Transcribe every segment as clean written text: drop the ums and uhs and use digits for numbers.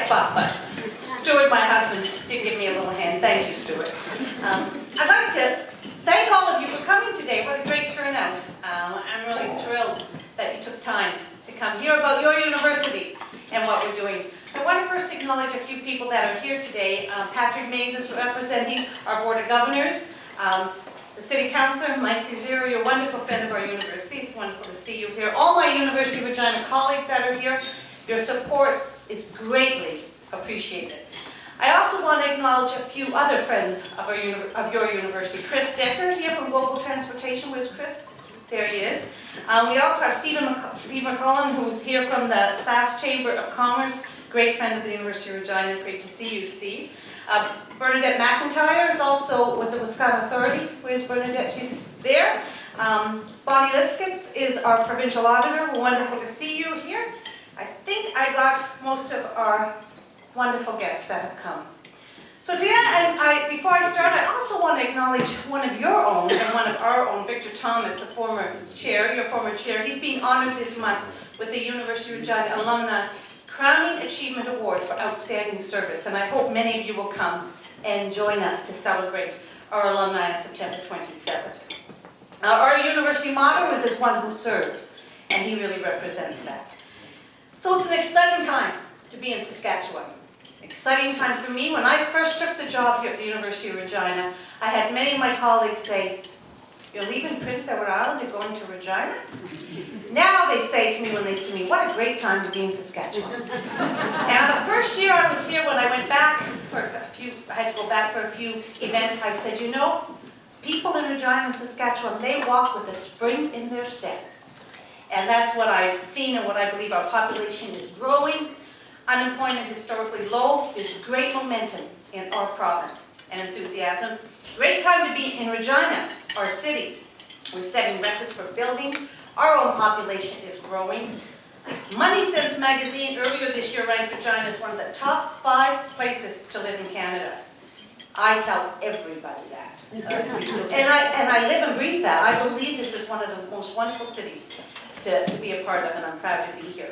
step up, but Stuart, my husband, did give me a little hand. Thank you, Stuart. I'd like to thank all of you for coming today. What a great turnout. I'm really thrilled that you took time to come hear about your university and what we're doing. I want to first acknowledge a few people that are here today. Patrick Mays is representing our Board of Governors. The City Councillor, Mike Regina, you're a wonderful friend of our university. It's wonderful to see you here. All my University of Regina colleagues that are here, your support is greatly appreciated. I also want to acknowledge a few other friends of your university. Chris Decker here from Global Transportation. Where's Chris? There he is. We also have Steve McCollum, who's here from the SAS Chamber of Commerce. Great friend of the University of Regina. Great to see you, Steve. Bernadette McIntyre is also with the Wisconsin Authority. Where's Bernadette? She's there. Bonnie Liskitz is our provincial auditor. Wonderful to see you here. I think I got most of our wonderful guests that have come. So today, before I start, I also want to acknowledge one of your own and one of our own, Victor Thomas, the former chair, your former chair. He's being honored this month with the University of Regina Alumni Crowning Achievement Award for Outstanding Service, and I hope many of you will come and join us to celebrate our alumni on September 27th. Our university motto is "As one who serves," and he really represents that. So it's an exciting time to be in Saskatchewan. Exciting time for me. When I first took the job here at the University of Regina, I had many of my colleagues say, "You're leaving Prince Edward Island, you're going to Regina?" Now they say to me when they see me, "What a great time to be in Saskatchewan." And the first year I was here, when I went back for I had to go back for a few events, I said, you know, people in Regina and Saskatchewan, they walk with a spring in their step. And that's what I've seen and what I believe. Our population is growing. Unemployment historically low. There's great momentum in our province and enthusiasm. Great time to be in Regina, our city. We're setting records for building. Our own population is growing. Money Sense magazine earlier this year ranked Regina as one of the top 5 places to live in Canada. I tell everybody that. And I live and breathe that. I believe this is one of the most wonderful cities to be a part of, and I'm proud to be here.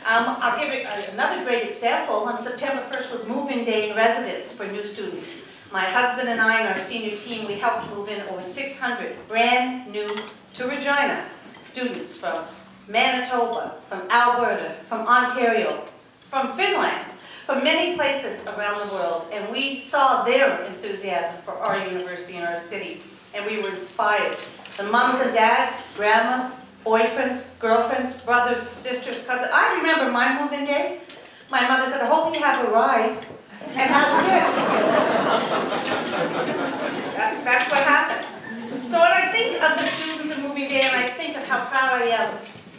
I'll give you another great example. On September 1st was move-in day in residence for new students. My husband and I and our senior team, we helped move in over 600 brand new to Regina students from Manitoba, from Alberta, from Ontario, from Finland, from many places around the world. And we saw their enthusiasm for our university and our city, and we were inspired. The moms and dads, grandmas, boyfriends, girlfriends, brothers, sisters, cousins. I remember my move-in day. My mother said, "I hope you have a ride." And that was it. That's what happened. So when I think of the students and moving day, and I think of how proud I am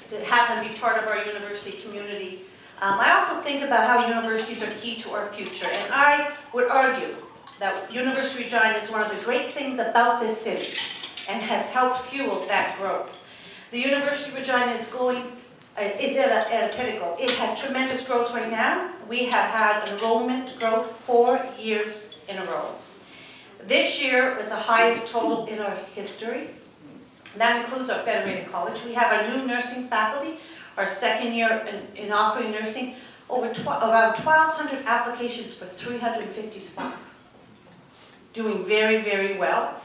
to have them be part of our university community, I also think about how universities are key to our future. And I would argue that University of Regina is one of the great things about this city and has helped fuel that growth. The University of Regina is at a pinnacle. It has tremendous growth right now. We have had enrollment growth 4 years in a row. This year was the highest total in our history. That includes our Federated College. We have our new nursing faculty, our second year in offering nursing, around 1,200 applications for 350 spots. Doing very, very well.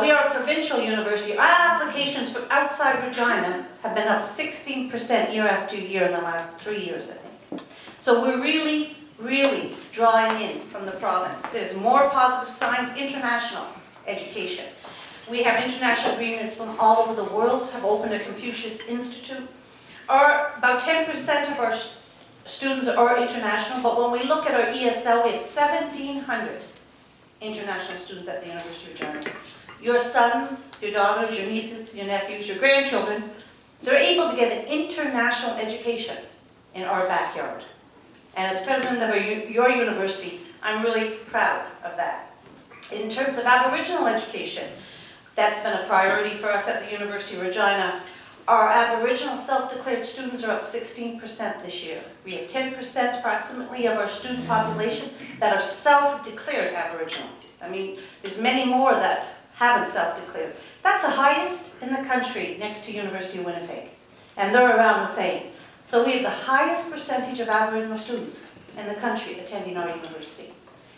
We are a provincial university. Our applications from outside Regina have been up 16% year after year in the last 3 years, I think. So we're really, really drawing in from the province. There's more positive signs. International education. We have international agreements from all over the world, have opened a Confucius Institute. About 10% of our students are international, but when we look at our ESL, we have 1,700 international students at the University of Regina. Your sons, your daughters, your nieces, your nephews, your grandchildren, they're able to get an international education in our backyard. And as president of your university, I'm really proud of that. In terms of Aboriginal education, that's been a priority for us at the University of Regina. Our Aboriginal self-declared students are up 16% this year. We have 10% approximately of our student population that are self-declared Aboriginal. I mean, there's many more that haven't self-declared. That's the highest in the country next to University of Winnipeg. And they're around the same. So we have the highest percentage of Aboriginal students in the country attending our university.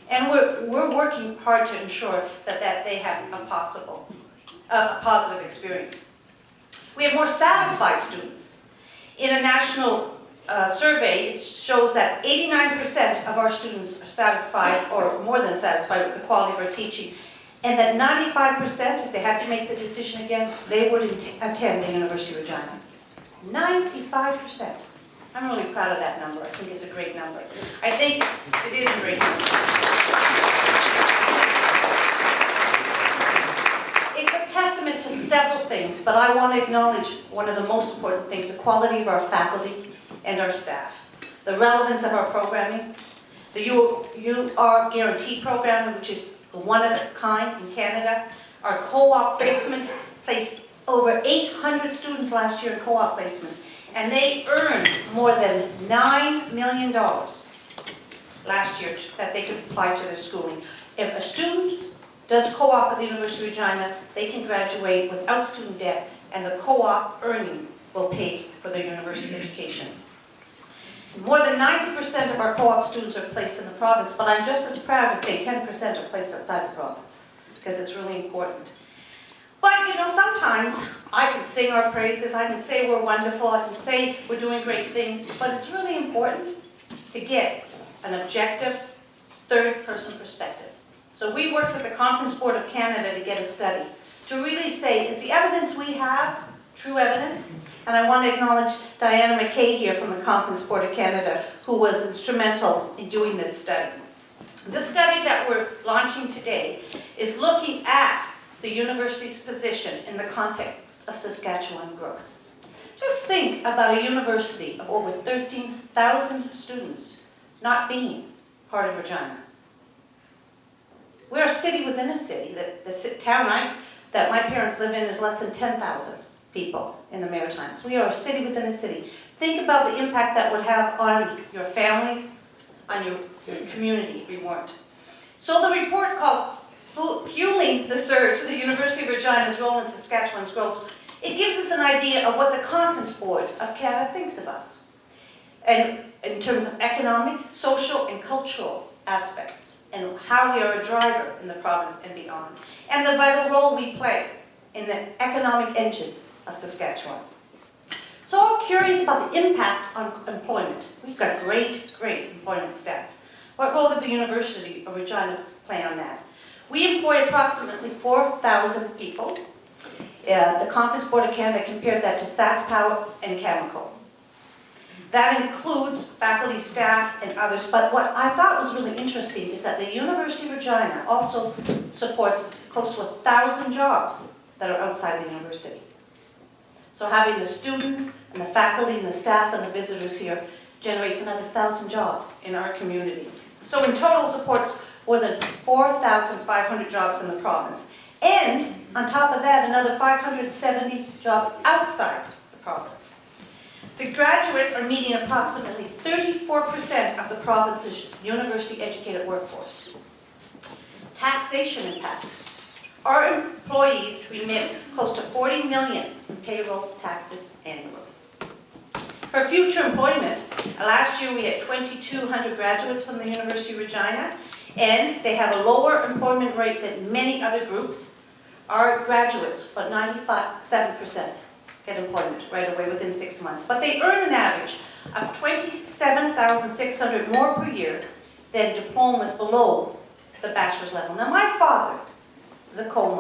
And we're working hard to ensure that they have a positive experience. We have more satisfied students. In a national survey, it shows that 89% of our students are satisfied or more than satisfied with the quality of our teaching, and that 95%, if they had to make the decision again, they would attend the University of Regina. 95%. I'm really proud of that number. I think it's a great number. I think it is a great number. It's a testament to several things, but I want to acknowledge one of the most important things, the quality of our faculty and our staff, the relevance of our programming, the UR Guarantee program, which is one of a kind in Canada. Our co-op placement placed over 800 students last year in co-op placements, and they earned more than $9 million last year that they could apply to their schooling. If a student does co-op at the University of Regina, they can graduate without student debt, and the co-op earning will pay for their university education. More than 90% of our co-op students are placed in the province, but I'm just as proud to say 10% are placed outside the province, because it's really important. But, you know, sometimes I can sing our praises, I can say we're wonderful, I can say we're doing great things, but it's really important to get an objective, third-person perspective. So we worked with the Conference Board of Canada to get a study to really say, is the evidence we have true evidence? And I want to acknowledge Diana McKay here from the Conference Board of Canada, who was instrumental in doing this study. The study that we're launching today is looking at the university's position in the context of Saskatchewan growth. Just think about a university of over 13,000 students not being part of Regina. We're a city within a city. The town that my parents live in is less than 10,000 people in the Maritimes. We are a city within a city. Think about the impact that would have on your families, on your community if we weren't. So the report called Fueling the Surge to the University of Regina's Role in Saskatchewan's Growth, it gives us an idea of what the Conference Board of Canada thinks of us, and in terms of economic, social, and cultural aspects, and how we are a driver in the province and beyond, and the vital role we play in the economic engine of Saskatchewan. So I'm curious about the impact on employment. We've got great employment stats. What role did the University of Regina play on that? We employ approximately 4,000 people. The Conference Board of Canada compared that to SaskPower and Cameco. That includes faculty, staff, and others, but what I thought was really interesting is that the University of Regina also supports close to 1,000 jobs that are outside the university. So having the students and the faculty and the staff and the visitors here generates another 1,000 jobs in our community. So in total supports more than 4,500 jobs in the province. And on top of that, another 570 jobs outside the province. The graduates are meeting approximately 34% of the province's university-educated workforce. Taxation impact. Our employees remit close to $40 million in payroll taxes annually. For future employment, last year we had 2,200 graduates from the University of Regina, and they have a lower employment rate than many other groups. Our graduates, but 97%, get employment right away within 6 months. But they earn an average of $27,600 more per year than diplomas below the bachelor's level. Now my father was a coal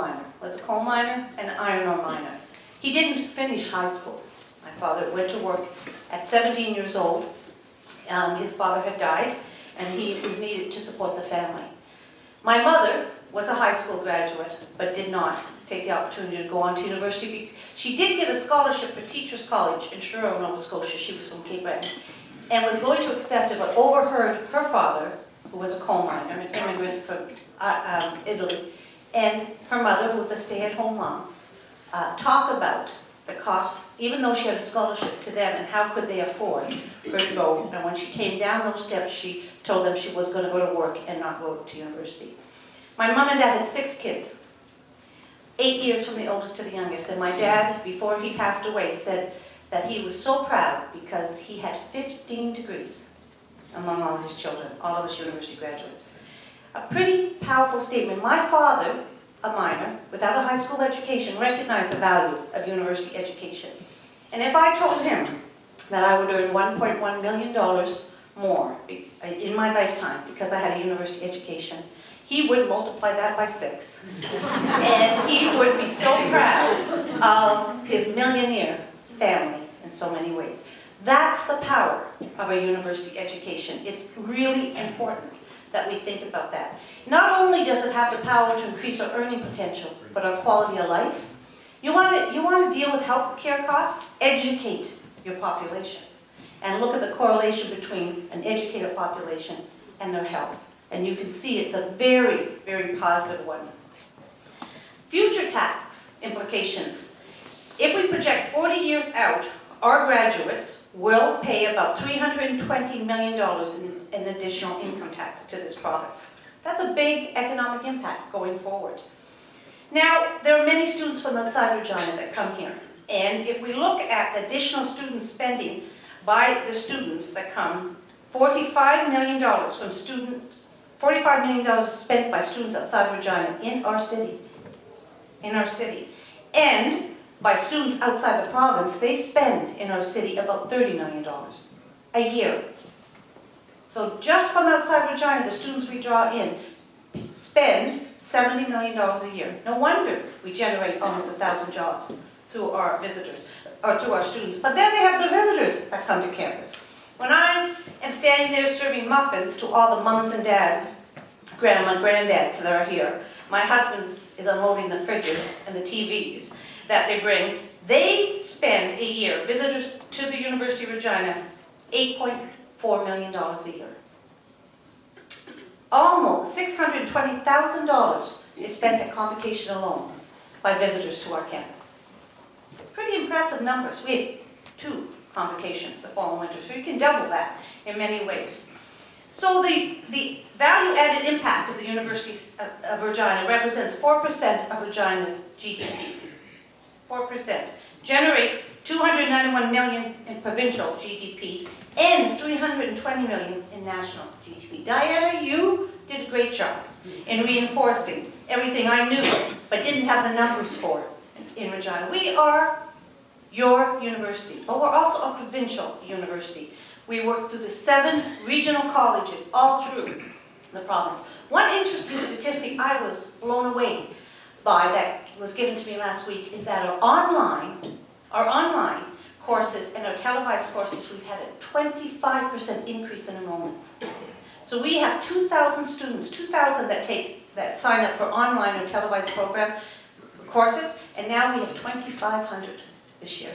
miner and an iron ore miner. He didn't finish high school. My father went to work at 17 years old. His father had died, and he was needed to support the family. My mother was a high school graduate, but did not take the opportunity to go on to university. She did get a scholarship for Teachers College in Truro, Nova Scotia. She was from Cape Breton, and was going to accept it, but overheard her father, who was a coal miner, an immigrant from Italy, and her mother, who was a stay-at-home mom, talk about the cost, even though she had a scholarship to them, and how could they afford her to go. And when she came down those steps, she told them she was going to go to work and not go to university. My mom and dad had 6 kids, 8 years from the oldest to the youngest. And my dad, before he passed away, said that he was so proud because he had 15 degrees among all his children, all of his university graduates. A pretty powerful statement. My father, a minor, without a high school education, recognized the value of university education. And if I told him that I would earn $1.1 million more in my lifetime because I had a university education, he would multiply that by 6. And he would be so proud of his millionaire family in so many ways. That's the power of a university education. It's really important that we think about that. Not only does it have the power to increase our earning potential, but our quality of life. You want to deal with health care costs? Educate your population. And look at the correlation between an educated population and their health. And you can see it's a very, very positive one. Future tax implications. If we project 40 years out, our graduates will pay about $320 million in additional income tax to this province. That's a big economic impact going forward. Now, there are many students from outside Regina that come here. And if we look at the additional student spending by the students that come, $45 million from students, $45 million spent by students outside Regina in our city. And by students outside the province, they spend in our city about $30 million a year. So just from outside Regina, the students we draw in spend $70 million a year. No wonder we generate almost 1,000 jobs through our visitors, or through our students. But then they have the visitors that come to campus. When I am standing there serving muffins to all the mums and dads, grandma and granddads that are here, my husband is unloading the fridges and the TVs that they bring. They spend a year, visitors to the University of Regina, $8.4 million a year. Almost $620,000 is spent at convocation alone by visitors to our campus. Pretty impressive numbers. We have 2 convocations, the fall and winter, so you can double that in many ways. So the value-added impact of the University of Regina represents 4% of Regina's GDP. 4%. Generates $291 million in provincial GDP and $320 million in national GDP. Diana, you did a great job in reinforcing everything I knew, but didn't have the numbers for in Regina. We are your university, but we're also a provincial university. We work through the 7 regional colleges all through the province. One interesting statistic I was blown away by that was given to me last week is that our online courses and our televised courses, we've had a 25% increase in enrollments. So we have 2,000 students, 2,000 that sign up for online or televised program courses, and now we have 2,500 this year.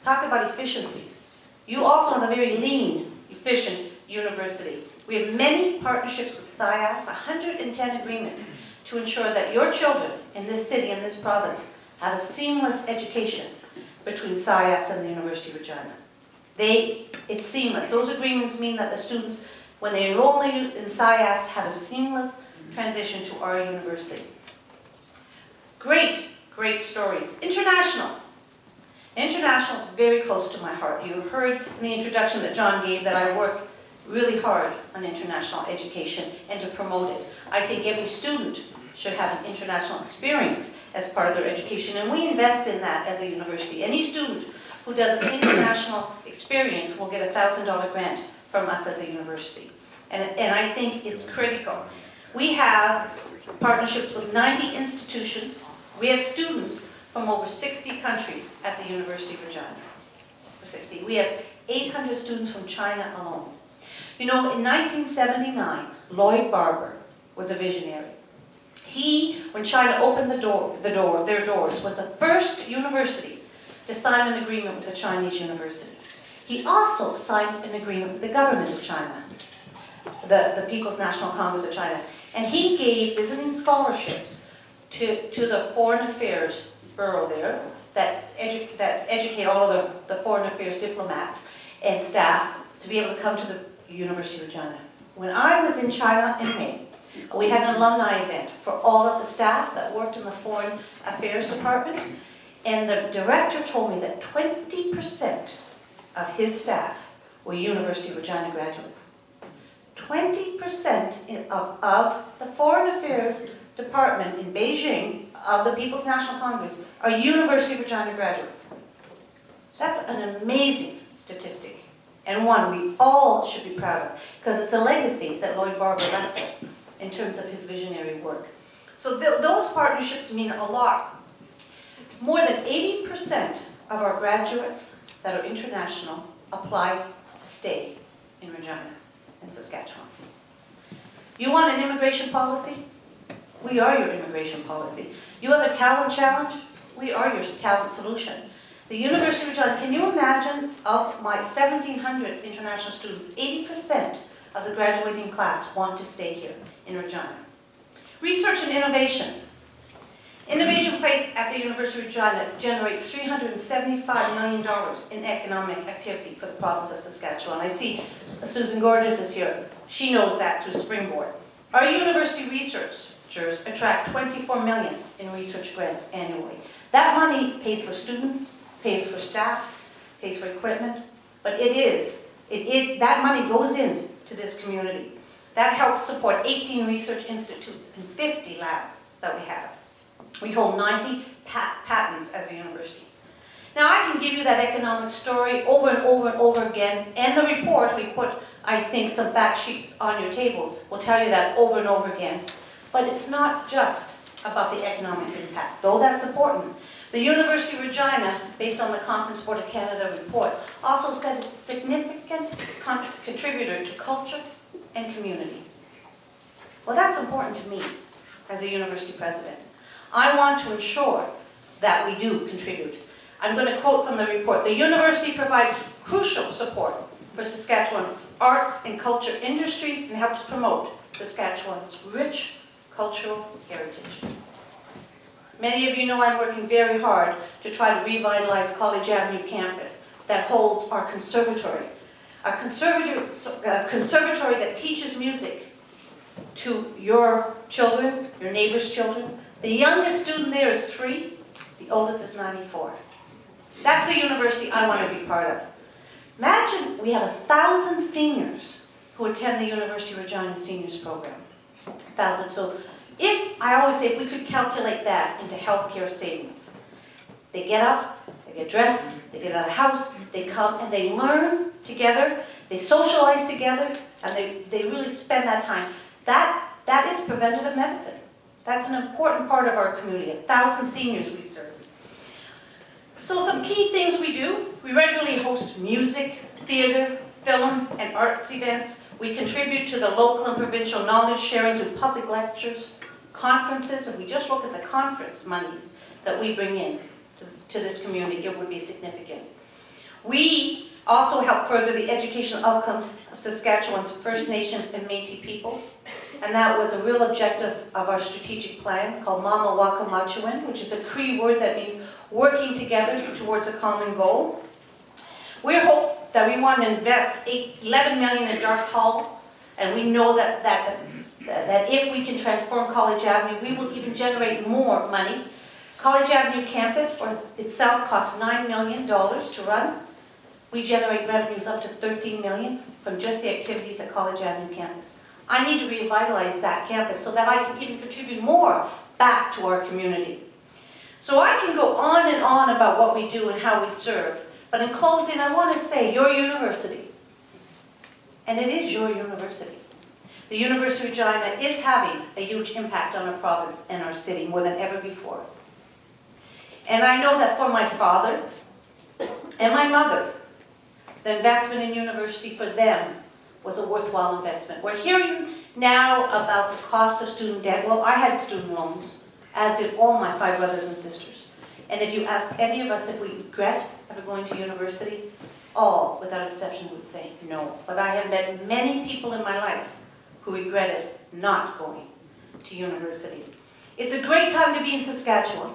Talk about efficiencies. You also have a very lean, efficient university. We have many partnerships with SIAS, 110 agreements to ensure that your children in this city and this province have a seamless education between SIAS and the University of Regina. It's seamless. Those agreements mean that the students, when they enroll in SIAS, have a seamless transition to our university. Great, great stories. International. International is very close to my heart. You heard in the introduction that John gave that I work really hard on international education and to promote it. I think every student should have an international experience as part of their education, and we invest in that as a university. Any student who does an international experience will get a $1,000 grant from us as a university. And I think it's critical. We have partnerships with 90 institutions. We have students from over 60 countries at the University of Regina. 60. We have 800 students from China alone. You know, in 1979, Lloyd Barber was a visionary. He, when China opened their doors, was the first university to sign an agreement with a Chinese university. He also signed an agreement with the government of China, the People's National Congress of China, and he gave visiting scholarships to the Foreign Affairs Bureau there that educate all of the Foreign Affairs diplomats and staff to be able to come to the University of Regina. When I was in China in May, we had an alumni event for all of the staff that worked in the Foreign Affairs Department, and the director told me that 20% of his staff were University of Regina graduates. 20% of the Foreign Affairs Department in Beijing of the People's National Congress are University of Regina graduates. That's an amazing statistic, and one we all should be proud of, because it's a legacy that Lloyd Barber left us in terms of his visionary work. So those partnerships mean a lot. More than 80% of our graduates that are international apply to stay in Regina and Saskatchewan. You want an immigration policy? We are your immigration policy. You have a talent challenge? We are your talent solution. The University of Regina, can you imagine, of my 1,700 international students, 80% of the graduating class want to stay here in Regina. Research and innovation. Innovation Place at the University of Regina generates $375 million in economic activity for the province of Saskatchewan. I see Susan Gorges is here. She knows that through Springboard. Our university researchers attract $24 million in research grants annually. That money pays for students, pays for staff, pays for equipment, but that money goes into this community. That helps support 18 research institutes and 50 labs that we have. We hold 90 patents as a university. Now I can give you that economic story over and over and over again, and the report, we put, I think, some fact sheets on your tables, will tell you that over and over again. But it's not just about the economic impact, though that's important. The University of Regina, based on the Conference Board of Canada report, also said it's a significant contributor to culture and community. Well, that's important to me as a university president. I want to ensure that we do contribute. I'm going to quote from the report. The university provides crucial support for Saskatchewan's arts and culture industries and helps promote Saskatchewan's rich cultural heritage. Many of you know I'm working very hard to try to revitalize College Avenue campus that holds our conservatory. A conservatory that teaches music to your children, your neighbors' children. The youngest student there is 3, the oldest is 94. That's the university I want to be part of. Imagine we have 1,000 seniors who attend the University of Regina Seniors Program. 1,000. So I always say, if we could calculate that into healthcare savings. They get up, they get dressed, they get out of the house, they come and they learn together, they socialize together, and they really spend that time. That is preventative medicine. That's an important part of our community, 1,000 seniors we serve. So some key things we do. We regularly host music, theater, film, and arts events. We contribute to the local and provincial knowledge sharing through public lectures, conferences. If we just look at the conference monies that we bring in to this community, it would be significant. We also help further the educational outcomes of Saskatchewan's First Nations and Métis people. And that was a real objective of our strategic plan called Mama Waka Machuin, which is a Cree word that means working together towards a common goal. We hope that we want to invest $11 million in Dark Hall, and we know that if we can transform College Avenue, we will even generate more money. College Avenue campus for itself costs $9 million to run. We generate revenues up to $13 million from just the activities at College Avenue campus. I need to revitalize that campus so that I can even contribute more back to our community. So I can go on and on about what we do and how we serve, but in closing, I want to say your university, and it is your university. The University of Regina is having a huge impact on our province and our city more than ever before. And I know that for my father and my mother, the investment in university for them was a worthwhile investment. We're hearing now about the cost of student debt. Well, I had student loans, as did all my 5 brothers and sisters. And if you ask any of us if we regret ever going to university, all, without exception, would say no. But I have met many people in my life who regretted not going to university. It's a great time to be in Saskatchewan.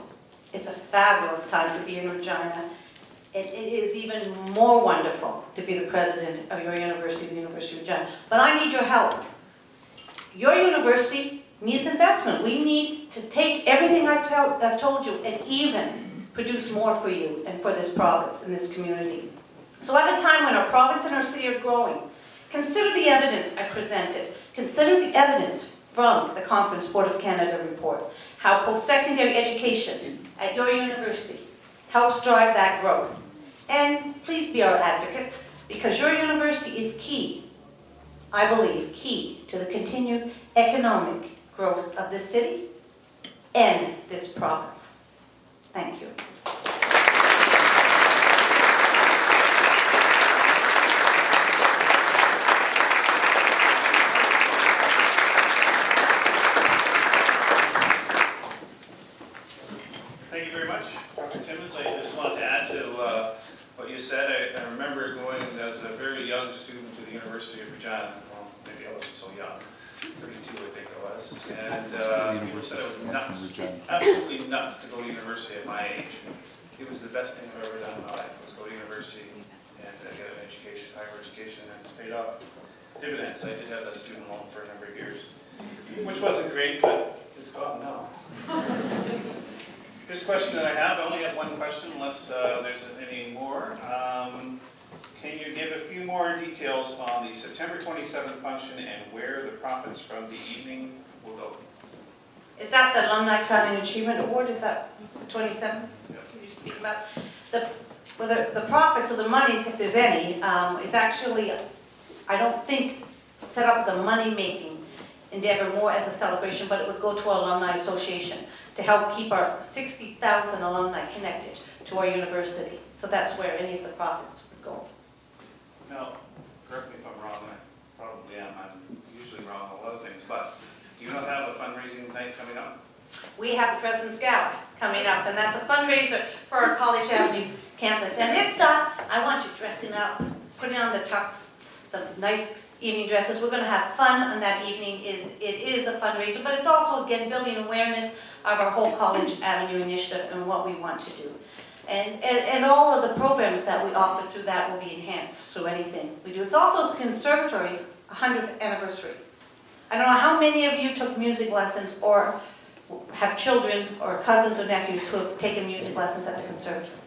It's a fabulous time to be in Regina. It is even more wonderful to be the president of your university, the University of Regina. But I need your help. Your university needs investment. We need to take everything I've told you and even produce more for you and for this province and this community. So at a time when our province and our city are growing, Consider the evidence I presented. Consider the evidence from the Conference Board of Canada report, how post-secondary education at your university helps drive that growth. And please be our advocates, because your university is key, I believe, key to the continued economic growth of this city and this province. Thank you. Thank you very much, Dr. Timmons. I just wanted to add to what you said. I remember going as a very young student to the University of Regina. Well, maybe I wasn't so young, 32 I think I was. And people said it was nuts, absolutely nuts to go to university at my age. It was the best thing I've ever done in my life, was go to university and get an education, higher education, and it's paid off dividends. I did have that student loan for a number of years, which wasn't great, but it's gone now. This question that I have, I only have one question unless there's any more. Can you give a few more details on the September 27th function and where the profits from the evening will go? Is that the Alumni Crowning Achievement Award? Is that the 27th? Yep. Did you speak about? The profits or the monies, if there's any, is actually, I don't think, set up as a money-making endeavor, more as a celebration, but it would go to our Alumni Association to help keep our 60,000 alumni connected to our university. So that's where any of the profits would go. Now, correct me if I'm wrong, I probably am. I'm usually wrong on a lot of things, but do you not have a fundraising night coming up? We have the President's Gala coming up, and that's a fundraiser for our College Avenue campus. And it's, I want you dressing up, putting on the tux, the nice evening dresses. We're going to have fun on that evening. It is a fundraiser, but it's also, again, building awareness of our whole College Avenue initiative and what we want to do. And all of the programs that we offer through that will be enhanced through anything we do. It's also the Conservatory's 100th anniversary. I don't know how many of you took music lessons or have children or cousins or nephews who have taken music lessons at the Conservatory.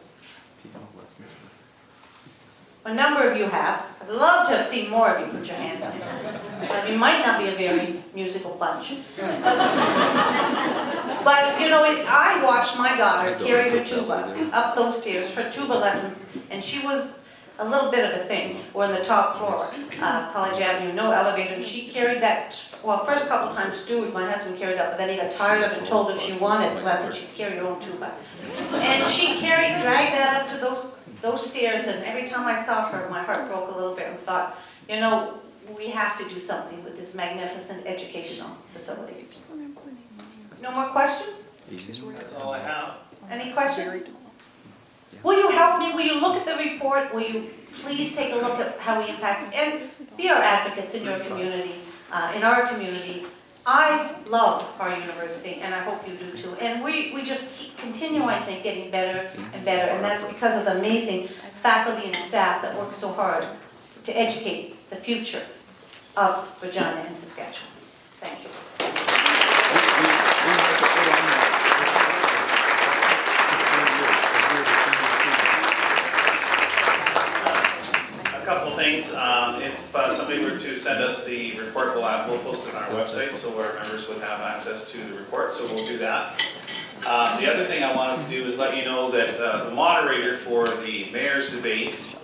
A number of you have. I'd love to have seen more of you put your hand up. You might not be a very musical bunch. But, you know, I watched my daughter carry her tuba up those stairs, her tuba lessons, and she was a little bit of a thing. We're on the top floor, College Avenue, no elevator, and she carried that, well, first couple times Stuart, my husband, carried up, but then he got tired of it and told her if she wanted lessons, she'd carry her own tuba. And she dragged that up to those stairs, and every time I saw her, my heart broke a little bit and thought, you know, we have to do something with this magnificent educational facility. No more questions? That's all I have. Any questions? Will you help me? Will you look at the report? Will you please take a look at how we impact and be our advocates in your community, in our community? I love our university, and I hope you do too. And we just continue, I think, getting better and better, and that's because of the amazing faculty and staff that work so hard to educate the future of Regina and Saskatchewan. Thank you. A couple things. If somebody were to send us the report, we'll post it on our website so our members would have access to the report, so we'll do that. The other thing I wanted to do is let you know that the moderator for the mayor's debate